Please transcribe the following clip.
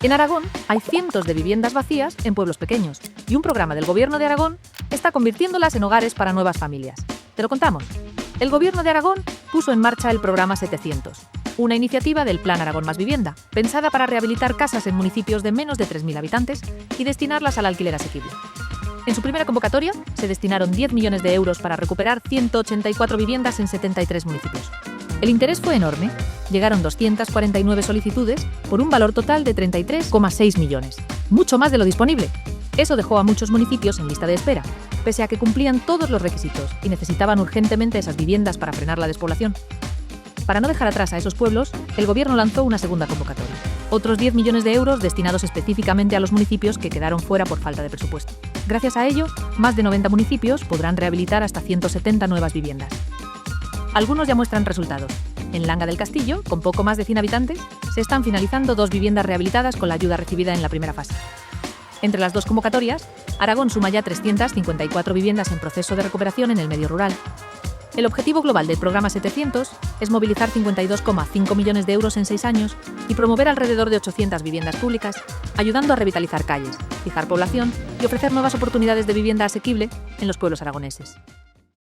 En Aragón hay cientos de viviendas vacías en pueblos pequeños y un programa del Gobierno de Aragón está convirtiéndolas en hogares para nuevas familias. Te lo contamos. El Gobierno de Aragón puso en marcha el programa 700, una iniciativa del Plan Aragón Más Vivienda, pensada para rehabilitar casas en municipios de menos de 3.000 habitantes y destinarlas al alquiler asequible. En su primera convocatoria se destinaron 10 millones de euros para recuperar 184 viviendas en 73 municipios. El interés fue enorme. Llegaron 249 solicitudes por un valor total de 33,6 millones, mucho más de lo disponible. Eso dejó a muchos municipios en lista de espera, pese a que cumplían todos los requisitos y necesitaban urgentemente esas viviendas para frenar la despoblación. Para no dejar atrás a esos pueblos, el Gobierno lanzó una segunda convocatoria. Otros 10 millones de euros destinados específicamente a los municipios que quedaron fuera por falta de presupuesto. Gracias a ello, más de 90 municipios podrán rehabilitar hasta 170 nuevas viviendas. Algunos ya muestran resultados. En Langa del Castillo, con poco más de 100 habitantes, se están finalizando 2 viviendas rehabilitadas con la ayuda recibida en la primera fase. Entre las dos convocatorias, Aragón suma ya 354 viviendas en proceso de recuperación en el medio rural. El objetivo global del programa 700 es movilizar 52,5 millones de euros en 6 años y promover alrededor de 800 viviendas públicas, ayudando a revitalizar calles, fijar población y ofrecer nuevas oportunidades de vivienda asequible en los pueblos aragoneses.